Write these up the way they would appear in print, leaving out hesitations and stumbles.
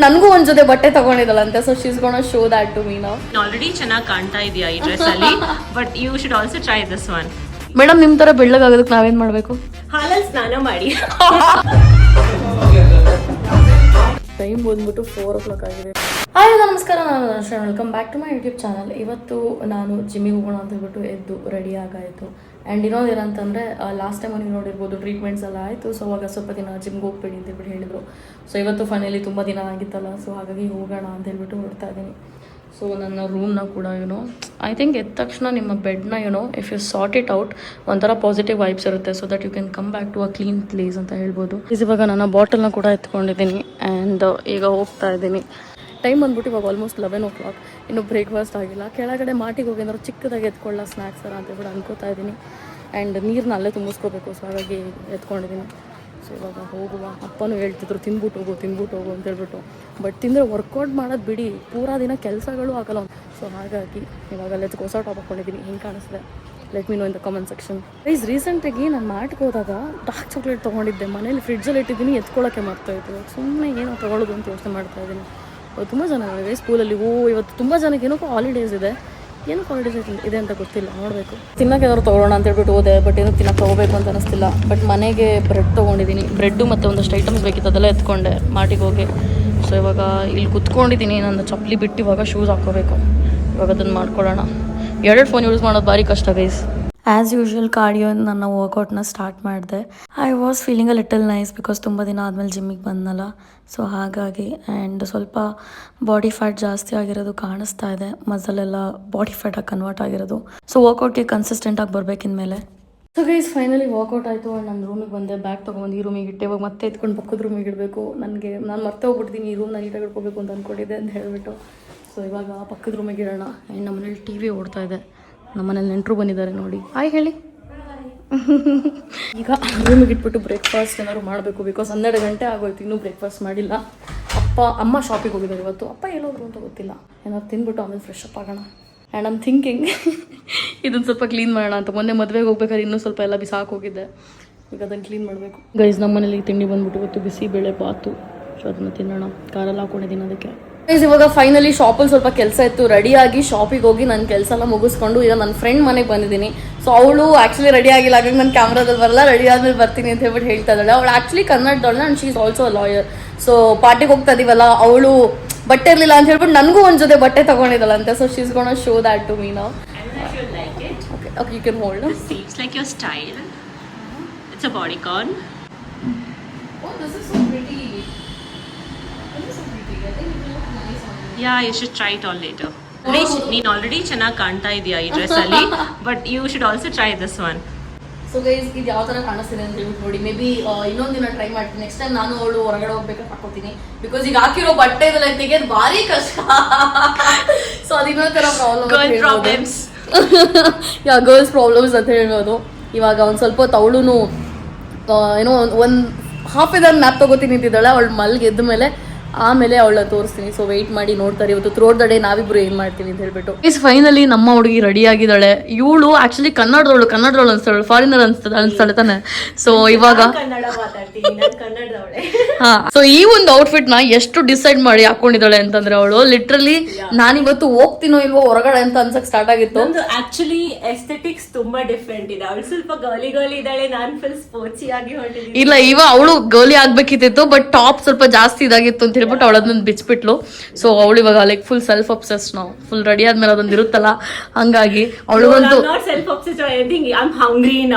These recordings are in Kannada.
ನನಗೂ ಒಂದ್ ಜೊತೆ ಬಟ್ಟೆ ತಗೊಂಡಿದ್ದಲ್ಲಂತೆ, so she's gonna show that to me now. Already ಚೆನ್ನಾಗಿ ಕಾಣ್ತಾ ಇದೆಯಾ ಈ ಡ್ರೆಸ್ ಅಲ್ಲಿ, but you should also try this one. Madam ನಿಮ್ ತರ ಬೆಳ್ಳಗಾಗೋದಕ್ಕೆ ನಾವೇನ್ ಮಾಡ್ಬೇಕು? ಹಾಲಲ್ಲಿ ಸ್ನಾನ ಮಾಡಿ. ಟೈಮ್ ಬಂದ್ಬಿಟ್ಟು 4 o'clock ಆಗಿದೆ. ಹಾಯ್ ನಮಸ್ಕಾರ, ನಾನು Darshan. Welcome back to my YouTube channel. ಇವತ್ತು ನಾನು ಜಿಮ್ಮಿಗೆ ಹೋಗೋಣ ಅಂತ ಹೇಳ್ಬಿಟ್ಟು ಎದ್ದು ರೆಡಿ ಆಗಾಯಿತು. ಆ್ಯಂಡ್ ಇನ್ನೊಂದೇನಂತಂದರೆ ಲಾಸ್ಟ್ ಟೈಮ್ ನೀವು ನೋಡಿರ್ಬೋದು ಟ್ರೀಟ್ಮೆಂಟ್ಸ್ ಎಲ್ಲ ಆಯಿತು. ಸೊ ಅವಾಗ ಸ್ವಲ್ಪ ದಿನ ಜಿಮ್ಗೆ ಹೋಗ್ಬೇಡಿ ಅಂತ ಹೇಳ್ಬಿಟ್ಟು ಹೇಳಿದರು. ಸೊ ಇವತ್ತು ಫೈನಲಿ ತುಂಬ ದಿನ ಆಗಿತ್ತಲ್ಲ, ಸೊ ಹಾಗಾಗಿ ಹೋಗೋಣ ಅಂತ ಹೇಳ್ಬಿಟ್ಟು ಹೊರಡ್ತಾ ಇದ್ದೀನಿ. ಸೊ ನನ್ನ ರೂಮ್ನ ಕೂಡ ಐ ಥಿಂಕ್ ಎದ್ದ ತಕ್ಷಣ ನಿಮ್ಮ ಬೆಡ್ನ if you sort it out ಒಂಥರ ಪಾಸಿಟಿವ್ ವೈಬ್ಸ್ ಇರುತ್ತೆ. So that you can come back to a clean place ಅಂತ ಹೇಳ್ಬೋದು. ಇವಾಗ ನನ್ನ ಬಾಟಲ್ನ ಕೂಡ ಎತ್ಕೊಂಡಿದ್ದೀನಿ ಆ್ಯಂಡ್ ಈಗ ಹೋಗ್ತಾ ಇದ್ದೀನಿ. ಟೈಮ್ ಬಂದ್ಬಿಟ್ಟು ಇವಾಗ ಆಲ್ಮೋಸ್ಟ್ 11 o'clock. ಇನ್ನೂ ಬ್ರೇಕ್ಫಾಸ್ಟ್ ಆಗಿಲ್ಲ. ಕೆಳಗಡೆ ಮಾಟಿಗೆ ಹೋಗಿ ಏನಾದ್ರು ಚಿಕ್ಕದಾಗಿ ಎತ್ಕೊಳ್ಳೋ ಸ್ನ್ಯಾಕ್ಸ್ ಥರ ಅಂತ ಹೇಳ್ಬಿಟ್ಟು ಅನ್ಕೋತಾ ಇದ್ದೀನಿ. ಆ್ಯಂಡ್ ನೀರನ್ನ ಅಲ್ಲೇ ತುಂಬಿಸ್ಕೋಬೇಕು, ಸೊ ಹಾಗಾಗಿ ಎತ್ಕೊಂಡಿದ್ದೀನಿ. ಸೊ ಇವಾಗ ಹೋಗುವ. ಅಪ್ಪನೂ ಹೇಳ್ತಿದ್ರು ತಿಂದ್ಬಿಟ್ಟು ಹೋಗು ಅಂತ ಹೇಳ್ಬಿಟ್ಟು. ಬಟ್ ತಿಂದರೆ ವರ್ಕೌಟ್ ಮಾಡೋದು ಬಿಡಿ, ಪೂರಾ ದಿನ ಕೆಲಸಗಳು ಆಗಲ್ಲ. ಸೊ ಹಾಗಾಗಿ ಇವಾಗ ಅಲ್ಲೇ ಹೊಸ ಟಾಪ್ ಹಾಕ್ಕೊಂಡಿದ್ದೀನಿ. ಹೆಂಗೆ ಕಾಣಿಸ್ದೆ let me know in the comment section. ರೀಸೆಂಟಾಗಿ ನಾನು ಮಾರ್ಟ್ಗೆ ಹೋದಾಗ ಡಾರ್ಕ್ ಚಾಕ್ಲೇಟ್ ತೊಗೊಂಡಿದ್ದೆ. ಮನೇಲಿ ಫ್ರಿಡ್ಜಲ್ಲಿ ಇಟ್ಟಿದ್ದೀನಿ, ಎತ್ಕೊಳ್ಳೋಕ್ಕೆ ಮರ್ತೋಯ್ತು. ಸುಮ್ಮನೆ ಏನೋ ತೊಗೊಳ್ಳೋದು ಅಂತ ಯೋಚನೆ ಮಾಡ್ತಾ ಇದ್ದೀನಿ. ತುಂಬ ಜನ ಇವೆ ಸ್ಕೂಲಲ್ಲಿ. ಇವತ್ತು ತುಂಬ ಜನಕ್ಕೆ ಏನೋ ಹಾಲಿಡೇಸ್ ಇದೆ. ಏನು ಹಾಲಿಡೇಸ್ ಇದೆ ಅಂತ ಗೊತ್ತಿಲ್ಲ, ನೋಡಬೇಕು. ತಿನ್ನೋಕೆ ಏನಾದ್ರು ತೊಗೊಳ್ಳೋಣ ಅಂತ ಹೇಳ್ಬಿಟ್ಟು ಹೋದೆ, ಬಟ್ ಏನೋ ತಿನ್ನೋಕೆ ತೊಗೋಬೇಕು ಅಂತ ಅನಿಸ್ತಿಲ್ಲ. ಬಟ್ ಮನೆಗೆ ಬ್ರೆಡ್ ತೊಗೊಂಡಿದ್ದೀನಿ. ಬ್ರೆಡ್ಡು ಮತ್ತು ಒಂದಷ್ಟು ಐಟಮ್ಸ್ ಬೇಕಿತ್ತು, ಅದೆಲ್ಲ ಎತ್ಕೊಂಡೆ ಮಾರ್ಟಿಗೆ ಹೋಗಿ. ಸೊ ಇವಾಗ ಇಲ್ಲಿ ಕುತ್ಕೊಂಡಿದ್ದೀನಿ. ನನ್ನ ಚಪ್ಪಲಿ ಬಿಟ್ಟು ಇವಾಗ ಶೂಸ್ ಹಾಕ್ಕೋಬೇಕು. ಇವಾಗ ಅದನ್ನು ಮಾಡ್ಕೊಳ್ಳೋಣ. 2 ಫೋನ್ ಯೂಸ್ ಮಾಡೋದು ಭಾರಿ ಕಷ್ಟ ಗೈಸ್. ಆ್ಯಸ್ ಯೂಶ್ವಲ್ ಕಾರ್ಡಿಯೋ ನನ್ನ ವರ್ಕೌಟ್ನ ಸ್ಟಾರ್ಟ್ ಮಾಡಿದೆ. I was feeling a little nice because ತುಂಬ ದಿನ ಆದಮೇಲೆ ಜಿಮ್ಮಿಗೆ ಬಂದನಲ್ಲ. ಸೊ ಹಾಗಾಗಿ ಆ್ಯಂಡ್ ಸ್ವಲ್ಪ ಬಾಡಿ ಫ್ಯಾಟ್ ಜಾಸ್ತಿ ಆಗಿರೋದು ಕಾಣಿಸ್ತಾ ಇದೆ. ಮಸಲೆಲ್ಲ ಬಾಡಿ ಫ್ಯಾಟಾಗಿ ಕನ್ವರ್ಟ್ ಆಗಿರೋದು. ಸೊ ವರ್ಕೌಟ್ಗೆ ಕನ್ಸಿಸ್ಟೆಂಟಾಗಿ ಬರಬೇಕಿನ್ಮೇಲೆ. ಸೊ ಗೈಸ್ ಫೈನಲಿ ವರ್ಕೌಟ್ ಆಯಿತು. ನನ್ನ ರೂಮಿಗೆ ಬಂದೆ, ಬ್ಯಾಗ್ ತೊಗೊಂಡು ಈ ರೂಮಿಗೆ ಇಟ್ಟೆ. ಇವಾಗ ಮತ್ತೆ ಎತ್ಕೊಂಡು ಪಕ್ಕದ ರೂಮಿಗೆ ಇಡಬೇಕು. ನಾನು ಮತ್ತೆ ಹೋಗ್ಬಿಡ್ತೀನಿ, ಈ ರೂಮ್ನ ನೀಟಾಗಿ ಇಟ್ಕೋಬೇಕು ಅಂತ ಅಂದ್ಕೊಂಡಿದ್ದೆ ಅಂತ ಹೇಳಿಬಿಟ್ಟು. ಸೊ ಇವಾಗ ಪಕ್ಕದ ರೂಮಿಗೆ ಇಡೋಣ. ಆ್ಯಂಡ್ ನಮ್ಮನೇಲಿ ಟಿ ವಿ ಓಡ್ತಾ ಇದೆ. ನಮ್ಮನೇಲಿ ನೆಂಟರು ಬಂದಿದ್ದಾರೆ ನೋಡಿ. ಹಾಯ್ ಹೇಳಿ. ಈಗ ರೂಮಿಗೆ ಇಟ್ಬಿಟ್ಟು ಬ್ರೇಕ್ಫಾಸ್ಟ್ ಏನಾದ್ರು ಮಾಡಬೇಕು. ಬಿಕಾಸ್ 12 ಗಂಟೆ ಆಗೋಯ್ತು, ಇನ್ನೂ ಬ್ರೇಕ್ಫಾಸ್ಟ್ ಮಾಡಿಲ್ಲ. ಅಮ್ಮ ಶಾಪಿಗೆ ಹೋಗಿದ್ದಾರೆ ಇವತ್ತು. ಅಪ್ಪ ಎಲ್ಲೋದ್ರು ಅಂತ ಗೊತ್ತಿಲ್ಲ. ಏನಾದ್ರು ತಿಂದ್ಬಿಟ್ಟು ಆಮೇಲೆ ಫ್ರೆಶ್ ಅಪ್ ಆಗೋಣ. ಆ್ಯಂಡ್ ಐಮ್ ಥಿಂಕಿಂಗ್ ಇದನ್ನು ಸ್ವಲ್ಪ ಕ್ಲೀನ್ ಮಾಡೋಣ ಅಂತ. ಮೊನ್ನೆ ಮದುವೆಗೆ ಹೋಗ್ಬೇಕಾದ್ರೆ ಇನ್ನೂ ಸ್ವಲ್ಪ ಎಲ್ಲ ಬಿಸಾಕಿ ಹೋಗಿದ್ದೆ. ಈಗ ಅದನ್ನು ಕ್ಲೀನ್ ಮಾಡಬೇಕು. ಗೈಸ್ ನಮ್ಮ ಮನೇಲಿ ತಿಂಡಿ ಬಂದ್ಬಿಟ್ಟು ಇವತ್ತು ಬಿಸಿಬೇಳೆ ಬಾತು. ಸೊ ಅದನ್ನು ತಿನ್ನೋಣ. ಕಾರಲ್ಲಿ ಹಾಕೊಂಡಿದ್ದೀನಿ ಅದಕ್ಕೆ. ಇವಾಗ ಫೈನಲಿ ಶಾಪಲ್ಲಿ ಸ್ವಲ್ಪ ಕೆಲಸ ಇತ್ತು. ರೆಡಿಯಾಗಿ ಶಾಪಿಗೆ ಹೋಗಿ ನನ್ನ ಕೆಲಸ ಎಲ್ಲ ಮುಗಿಸ್ಕೊಂಡು ಈಗ ನನ್ನ ಫ್ರೆಂಡ್ ಮನೆಗೆ ಬಂದಿದ್ದೀನಿ. ಸೊ ಅವಳು ಆ್ಯಕ್ಚುಲಿ ರೆಡಿ ಆಗಿಲ್ಲ, ಹಾಗಾಗಿ ನಾನು ಕ್ಯಾಮ್ರಾದಲ್ಲಿ ಬರಲ್ಲ, ರೆಡಿ ಆದ್ಮೇಲೆ ಬರ್ತೀನಿ ಅಂತ ಹೇಳ್ಬಿಟ್ಟು ಹೇಳ್ತಾ ಇದ್ದಾಳೆ. ಅವಳು ಆ್ಯಕ್ಚುಲಿ ಕನ್ನಡದವಳು and she is also a lawyer. So ಪಾರ್ಟಿಗೆ ಹೋಗ್ತಾ ಇದೀವಲ್ಲ, ಅವಳು ಬಟ್ಟೆ ಇರಲಿಲ್ಲ ಅಂತ ಹೇಳ್ಬಿಟ್ಟು ನನಗೂ ಒಂದು ಜೊತೆ ಬಟ್ಟೆ ತಗೊಂಡಿದ್ದಲ್ಲಂತೆ. So she is gonna show that to me now. Okay, you can hold. This seems like your style. It's a bodycon. Oh, this is so pretty. Yeah, you should try it all later. ನೀನು ಆಲ್ರೆಡಿ ಚೆನ್ನಾಗಿ ಕಾಣ್ತಾ ಇದೆಯಾ ಈ ಡ್ರೆಸ್ ಅಲ್ಲಿ, but you should also try this one. So guys ಇದು ಯಾವ ಥರ ಕಾಣಿಸ್ತಿದೆ ಅಂತ ಹೇಳ್ಬಿಟ್ಟು ನೋಡಿ. ಮೇ ಬಿ ಇನ್ನೊಂದು ದಿನ ಟ್ರೈ ಮಾಡ್ತೀನಿ. ನೆಕ್ಸ್ಟ್ ಟೈಮ್ ನಾನು ಅವಳು ಹೊರಗಡೆ ಹೋಗ್ಬೇಕಾದ್ರೆ ಹಾಕೋತೀನಿ. ಬಿಕಾಸ್ ಈಗ ಹಾಕಿರೋ ಬಟ್ಟೆ ಇದೆಲ್ಲ ತೆಗೆದು ಭಾರಿ ಕಷ್ಟ. ಸೊ ಅದು ಇನ್ನೊಂದು ಥರ ಪ್ರಾಬ್ಲಮ್ಸ್. ಗರ್ಲ್ಸ್ ಪ್ರಾಬ್ಲಮ್ಸ್ ಅಂತ ಹೇಳ್ಬೋದು. ಇವಾಗ ಒಂದು ಸ್ವಲ್ಪ ಹೊತ್ತು ಅವಳು ಏನೋ ಒಂದು ಹಾಫ್ ಇದರ್ ಮ್ಯಾಪ್ ತಗೋತೀನಿ ಅಂತಿದ್ದಾಳೆ. ಅವಳು ಮಲ್ಗೆ ಎದ್ದ ಮೇಲೆ ಆಮೇಲೆ ಅವಳ ತೋರಿಸ್ತೀನಿ. ಸೊ ವೆಯ್ಟ್ ಮಾಡಿ ನೋಡ್ತಾರೆ ಇವತ್ತು ಥ್ರೋಟ್ ದ ಡೇ ನಾವಿಬ್ರು ಏನ್ ಮಾಡ್ತೀವಿ ಅಂತ ಹೇಳ್ಬಿಟ್ಟು. ಈಸ್ ಫೈನಲಿ ನಮ್ಮ ಹುಡುಗಿ ರೆಡಿ ಆಗಿದ್ದಾಳೆ. ಇವಳು ಆಕ್ಚುಲಿ ಕನ್ನಡದವಳು ಅನ್ಸ್ತಾಳೆ, ಫಾರಿನರ್ ಅನ್ಸ್ತಾಳೆ ತಾನೆ. ಸೊ ಇವಾಗ ಸೊ ಈ ಒಂದು ಔಟ್ಫಿಟ್ ನ ಎಷ್ಟು ಡಿಸೈಡ್ ಮಾಡಿ ಹಾಕೊಂಡಿದ್ದಾಳೆ ಅಂತಂದ್ರೆ ಅವಳು ಲಿಟ್ರಲಿ ನಾನಿವತ್ತು ಹೋಗ್ತೀನೋ ಇಲ್ವೋ ಹೊರಗಡೆ ಅಂತ ಅನ್ಸಕ್ ಸ್ಟಾರ್ಟ್ ಆಗಿತ್ತು. ಆಕ್ಚುಲಿ ಎಸ್ಥೆಟಿಕ್ಸ್ ತುಂಬಾ ಡಿಫ್ರೆಂಟ್ ಇದೆ. ಅವಳು ಸ್ವಲ್ಪ ಗರ್ಲಿ ಇದ್ದಾಳೆ, ನಾನು ಫುಲ್ ಸ್ಪೋರ್ಟ್ಸಿ ಆಗಿ ಹೊರಟಿದ್ದೀನಿ. ಇಲ್ಲ ಅವಳು ಗರ್ಲಿ ಆಗ್ಬೇಕಿತ್ತು, ಬಟ್ ಟಾಪ್ ಸ್ವಲ್ಪ ಜಾಸ್ತಿ ಇದಾಗಿತ್ತು ಅಂತ ಹೇಳ್ಬಿಟ್ಟು ಅವಳು ಅದನ್ನ ಬಿಚ್ಬಿಟ್ಲು. ಸೊ ಅವಳು ಇವಾಗ ಲೈಕ್ ಫುಲ್ ಸೆಲ್ಫ್ ಅಬ್ಸೆಸ್. ನಾವು ಫುಲ್ ರೆಡಿ ಆದ್ಮೇಲೆ ಅದೊಂದು ಇರುತ್ತಲ್ಲ, ಹಂಗಾಗಿ ಅವಳಿಗಂತೂ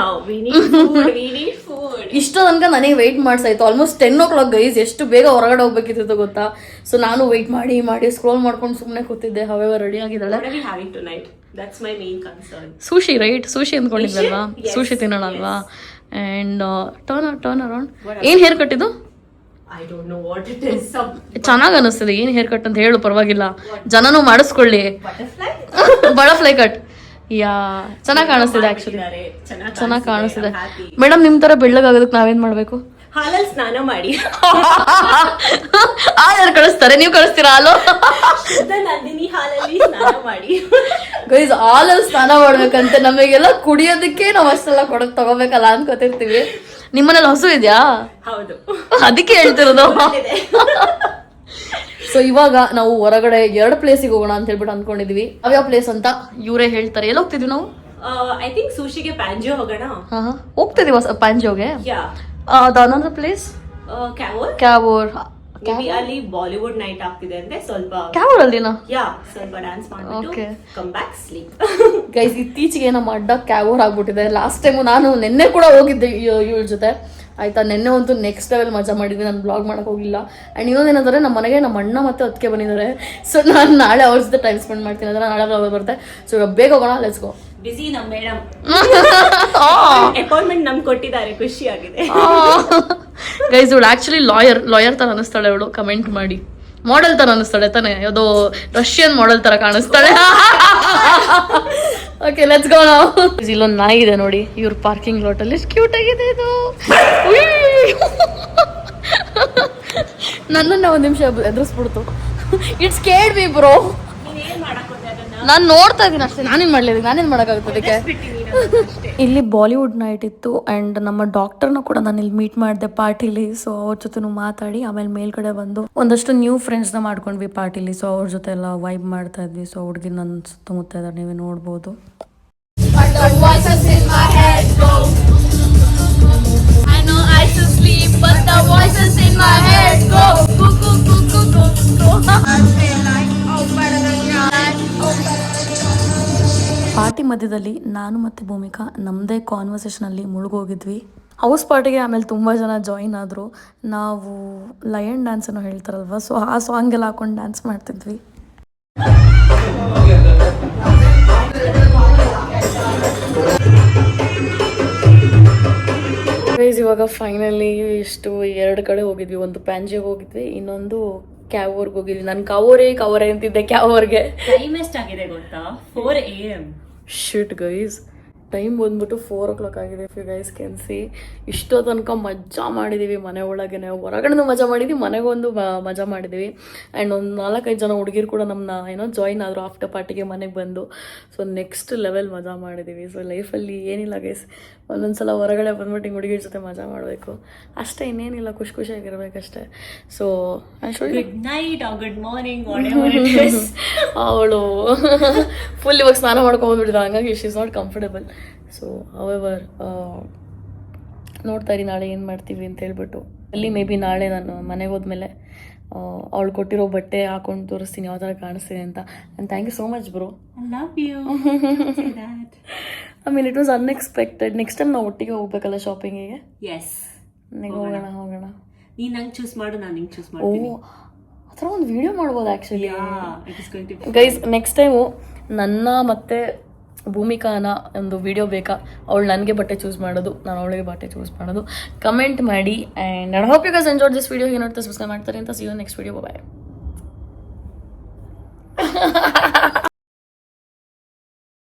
ಇಷ್ಟ ತನಕ ನನಗೆ ವೆಯ್ಟ್ ಮಾಡ್ಸಾಯ್ತು. Almost 10 o'clock guys. ಎಷ್ಟು ಬೇಗ ಹೊರಗಡೆ ಹೋಗ್ಬೇಕಿತ್ತು ಗೊತ್ತಾ. ಸೊ ನಾನು ವೆಯ್ಟ್ ಮಾಡಿ ಸ್ಕ್ರೋಲ್ ಮಾಡ್ಕೊಂಡು ಸುಮ್ಮನೆ ಕೂತಿದ್ದೆ. ಹವೆವ ರೆಡಿ ಆಗಿದ್ದಾಳೆ. ಸುಶಿ ರೈಟ್, ಸುಶಿ ಅಂದ್ಕೊಂಡಿದ್ವಲ್ವಾ, ಸುಶಿ ತಿನ್ನೋಣ ಅಲ್ವಾ. And turn around. ಏನ್ ಹೇರ್ ಕಟ್ ಇದು? I don't know what it is. ಚೆನ್ನಾಗಿ ಅನಿಸ್ತದೆ. ಏನ್ ಹೇರ್ ಕಟ್ ಅಂತ ಹೇಳು, ಪರವಾಗಿಲ್ಲ, ಜನನು ಮಾಡಿಸ್ಕೊಳ್ಳಿ. Butterfly cut. ಯಾ ಚೆನ್ನಾಗಿ ಕಾಣಿಸ್ತಿದೆ. ಆಕ್ಚುಲಿ ಚೆನ್ನಾಗಿ ಕಾಣಿಸ್ತಿದೆ. ಮೇಡಮ್ ನಿಮ್ ತರ ಬೆಳ್ಳಗಾಗೋದಕ್ಕೆ ನಾವೇನ್ ಮಾಡ್ಬೇಕು? ಹಾಲಲ್ಲಿ ಸ್ನಾನ ಮಾಡಿ. ಯಾರು ಕಳಿಸ್ತಾರೆ? ನೀವು ಕಳಿಸ್ತೀರಾ ಹಾಲು? ನಂದಿನಿ ಹಾಲಲ್ಲಿ ಸ್ನಾನ ಮಾಡಿ. ಗೈಸ್ ಹಾಲಲ್ಲಿ ಸ್ನಾನ ಮಾಡ್ಬೇಕಂತೆ. ನಮಗೆಲ್ಲ ಕುಡಿಯೋದಕ್ಕೆ ನಾವ್ ಅಷ್ಟೆಲ್ಲ ಕೊಡಕ್ ತಗೋಬೇಕಲ್ಲ ಅನ್ಕೋತಿರ್ತೀವಿ. ನಿಮ್ಮನೇಲಿ ಹಸು ಇದೆಯಾ? ಹೌದು, ಅದಕ್ಕೆ ಹೇಳ್ತಿರೋದು. ಸೊ ಇವಾಗ ನಾವು ಹೊರಗಡೆ 2 ಪ್ಲೇಸಿಗೆ ಹೋಗೋಣ ಅಂತ ಹೇಳ್ಬಿಟ್ಟು ಅನ್ಕೊಂಡಿದ್ವಿ. ಯಾವ್ಯಾವ ಪ್ಲೇಸ್ ಅಂತ ಇವರೇ ಹೇಳ್ತಾರೆ. ಎಲ್ಲಿ ಹೋಗ್ತಿದ್ವಿ ನಾವು? ಐ ಥಿಂಕ್ ಸುಶಿಗೆ ಪ್ಯಾಂಜಿಯೋ ಹೋಗೋಣ. ಹೋಗ್ತಿದೀವ ಪ್ಯಾಂಜೋಗೆ. ಅನದರ್ ಪ್ಲೇಸ್ ಕ್ಯಾವೋರ್. ಅಲ್ಲಿ ಬಾಲಿವುಡ್ ನೈಟ್ ಆಗ್ತಿದೆ ಅಂದ್ರೆ ಸ್ವಲ್ಪ ಕ್ಯಾವೋರ್ ಅಲ್ಲಿನ ಸ್ವಲ್ಪ ಡ್ಯಾನ್ಸ್ ಮಾಡ್ಬಿಟ್ಟು ಕಮ್ ಬ್ಯಾಕ್ ಸ್ಲೀಪ್. ಗೈಸ್ ಇತ್ತೀಚೆಗೆ ನಮ್ಮ ಅಡ್ಡ ಕ್ಯಾವೋರ್ ಆಗ್ಬಿಟ್ಟಿದೆ. ಲಾಸ್ಟ್ ಟೈಮ್ ನಾನು ನಿನ್ನೆ ಕೂಡ ಹೋಗಿದ್ದೆ ಇವಳ ಜೊತೆ ಆಯ್ತಾ. ನಿನ್ನೆ ಅಂತೂ ನೆಕ್ಸ್ಟ್ ಲೆವೆಲ್ ಮಜಾ ಮಾಡಿದ್ವಿ. ನಾನು ಬ್ಲಾಗ್ ಮಾಡಕ್ ಹೋಗಿಲ್ಲ. ಅಂಡ್ ಇನ್ನೊಂದೇನಂದ್ರೆ ನಮ್ಮ ಮನೆಗೆ ನಮ್ಮ ಅಣ್ಣ ಮತ್ತೆ ಅದಕ್ಕೆ ಬಂದಿದ್ದಾರೆ. ಸೊ ನಾನು ನಾಳೆ ಅವ್ರ ಜೊತೆ ಟೈಮ್ ಸ್ಪೆಂಡ್ ಮಾಡ್ತೀನಿ. ಅಂದ್ರೆ ನಾಳೆ ಬ್ಲಾಗ್ ಬರುತ್ತೆ. ಸೊ ಇವಾಗ ಬೇಗ ಹೋಗೋಣ, ಲೆಟ್ಸ್ ಗೋ. ಬಿಸಿ ನಮ್ಮ ಮೇಡಮ್ ಅಪಾಯಿಂಟ್ಮೆಂಟ್ ನಮ್ಗೆ ಕೊಟ್ಟಿದ್ದಾರೆ, ಖುಷಿ ಆಗಿದೆ. ಗೈಸ್ ಇವಳು ಆಕ್ಚುಲಿ ಲಾಯರ್ ತರ ಅನಿಸ್ತಾಳೆ. ಇವಳು ಕಮೆಂಟ್ ಮಾಡಿ. ಮಾಡೆಲ್ ತರ ಅನಿಸ್ತಾಳೆ ತಾನೆ, ಯಾವುದೋ ರಷ್ಯನ್ ಮಾಡೆಲ್ ತರ ಕಾಣಿಸ್ತಾಳೆ. ಓಕೆ ಲೆಟ್ಸ್ ಗೋ ನಾವು. ಇಲ್ಲೊಂದು ನಾಯಿ ಇದೆ ನೋಡಿ ಇವ್ರ ಪಾರ್ಕಿಂಗ್ ಲಾಟ್ ಅಲ್ಲಿ. ಎಷ್ಟು ಕ್ಯೂಟ್ ಆಗಿದೆ ಇದು. ನನ್ನನ್ನು ಒಂದು ನಿಮಿಷ ಎದುರಿಸ್ಬಿಡ್ತು. It's scared me bro. ನಾನು ನೋಡ್ತಾ ಇದ್ದೀನಿ ಅಷ್ಟೇ. ನಾನೇನ್ ಮಾಡ್ಲಿಲ್ಲ, ನಾನೇನ್ ಮಾಡೋಕ್ಕಾಗುತ್ತೆ ಅದಕ್ಕೆ. ಇಲ್ಲಿ ಬಾಲಿವುಡ್ ನೈಟ್ ಇತ್ತು ಆ್ಯಂಡ್ ನಮ್ಮ ಡಾಕ್ಟರ್ನ ಕೂಡ ನಾನು ಇಲ್ಲಿ ಮೀಟ್ ಮಾಡಿದೆ ಪಾರ್ಟಿಲಿ. ಸೊ ಅವ್ರ ಜೊತೆ ಮಾತಾಡಿ ಆಮೇಲೆ ಮೇಲ್ಗಡೆ ಬಂದು ಒಂದಷ್ಟು ನ್ಯೂ ಫ್ರೆಂಡ್ಸ್ನ ಮಾಡ್ಕೊಂಡ್ವಿ ಪಾರ್ಟಿಲಿ. ಸೊ ಅವ್ರ ಜೊತೆ ಎಲ್ಲ ವೈಬ್ ಮಾಡ್ತಾ ಇದ್ವಿ. ಸೊ ಹುಡುಗಿ ನನ್ನ ಸುತ್ತಮುತ್ತ ಇದ್ದಾರೆ, ನೀವೇ ನೋಡ್ಬೋದು. ಪಾರ್ಟಿ ಮಧ್ಯದಲ್ಲಿ ನಾನು ಮತ್ತು ಭೂಮಿಕಾ ನಮ್ಮದೇ ಕಾನ್ವರ್ಸೇಷನಲ್ಲಿ ಮುಳುಗೋಗಿದ್ವಿ. ಹೌಸ್ ಪಾರ್ಟಿಗೆ ಆಮೇಲೆ ತುಂಬ ಜನ ಜಾಯಿನ್ ಆದರು. ನಾವು ಲಯನ್ ಡ್ಯಾನ್ಸ್ ಅನ್ನೋ ಹೇಳ್ತಾರಲ್ವ, ಸೊ ಆ ಸಾಂಗೆಲ್ಲ ಹಾಕೊಂಡು ಡ್ಯಾನ್ಸ್ ಮಾಡ್ತಿದ್ವಿ. ಇವಾಗ ಫೈನಲಿ ಇಷ್ಟು 2 ಕಡೆ ಹೋಗಿದ್ವಿ. ಒಂದು ಪ್ಯಾಂಜಿಗೆ ಹೋಗಿದ್ವಿ, ಇನ್ನೊಂದು ಕ್ಯಾವೋರ್ಗೆ ಹೋಗಿದ್ವಿ. ನಾನು ಕವರೇ ಅಂತಿದ್ದೆ ಕ್ಯಾವೋರ್ಗೆ. ಟೈಮ್ ಎಷ್ಟಾಗಿದೆ ಗೊತ್ತಾ? 4 AM. ಶಿಟ್ ಗೈಸ್, ಟೈಮ್ ಬಂದ್ಬಿಟ್ಟು 4 o'clock ಆಗಿದೆ. If you guys can see. ಇಷ್ಟೋ ತನಕ ಮಜಾ ಮಾಡಿದ್ದೀವಿ. ಮನೆ ಒಳಗೇನೆ ಹೊರಗಡೆ ಮಜಾ ಮಾಡಿದ್ವಿ, ಮನೆಗೊಂದು ಮಜಾ ಮಾಡಿದ್ದೀವಿ. ಆ್ಯಂಡ್ ಒಂದು 4-5 ಜನ ಹುಡುಗಿರು ಕೂಡ ನಮ್ಮನ್ನ ಜಾಯಿನ್ ಆದರು ಆಫ್ಟರ್ ಪಾರ್ಟಿಗೆ ಮನೆಗೆ ಬಂದು. ಸೊ ನೆಕ್ಸ್ಟ್ ಲೆವೆಲ್ ಮಜಾ ಮಾಡಿದ್ದೀವಿ. ಸೊ ಲೈಫಲ್ಲಿ ಏನಿಲ್ಲ ಗೈಸ್, ಒಂದೊಂದ್ಸಲ ಹೊರಗಡೆ ಬಂದ್ಬಿಟ್ಟು ಹಿಂಗೆ ಹುಡುಗಿರ ಜೊತೆ ಮಜಾ ಮಾಡಬೇಕು ಅಷ್ಟೇ, ಇನ್ನೇನಿಲ್ಲ. ಖುಷಿಯಾಗಿರ್ಬೇಕಷ್ಟೇ. So good night or good morning ಅವಳು ಫುಲ್ ಇವಾಗ ಸ್ನಾನ ಮಾಡ್ಕೊಂಡು ಬಂದ್ಬಿಟ್ಟಿದ್ದ, ಹಂಗಾಗಿ she is not comfortable. So however ನೋಡ್ತಾ ಇರಿ ನಾಳೆ ಏನು ಮಾಡ್ತೀವಿ ಅಂತ ಹೇಳ್ಬಿಟ್ಟು. ಅಲ್ಲಿ ಮೇ ಬಿ ನಾಳೆ ನಾನು ಮನೆಗೆ ಹೋದ್ಮೇಲೆ ಅವಳು ಕೊಟ್ಟಿರೋ ಬಟ್ಟೆ ಹಾಕೊಂಡು ತೋರಿಸ್ತೀನಿ ಯಾವ ಥರ ಕಾಣಿಸ್ತೀನಿ ಅಂತ. And thank you so much bro. I love you. I mean it was unexpected. Next time ನಾವು ಒಟ್ಟಿಗೆ ಹೋಗ್ಬೇಕಲ್ಲ ಶಾಪಿಂಗಿಗೆ. ಎಸ್, ಹೋಗೋಣ. ನೀನು ನಂಗೆ ಚೂಸ್ ಮಾಡು, ನಾನು ನಿಂಗೆ ಚೂಸ್ ಮಾಡ್ತೀನಿ. ಆ ಥರ ಒಂದು ವಿಡಿಯೋ ಮಾಡ್ಬೋದು ಆ್ಯಕ್ಚುಲಿ. ಗೈಸ್ ನೆಕ್ಸ್ಟ್ ಟೈಮು ನನ್ನ ಮತ್ತೆ ಭೂಮಿಕಾನ ಒಂದು ವಿಡಿಯೋ ಬೇಕಾ, ಅವಳು ನನಗೆ ಬಟ್ಟೆ ಚೂಸ್ ಮಾಡೋದು, ನಾನು ಅವಳಿಗೆ ಬಟ್ಟೆ ಚೂಸ್ ಮಾಡೋದು, ಕಮೆಂಟ್ ಮಾಡಿ. And I hope you guys enjoyed this video. ಏನು ನೋಡ್ತಾ ಸಬ್ಸ್ಕ್ರೈಬ್ ಮಾಡ್ತಾರೆ ಅಂತ. See you next video. Bye.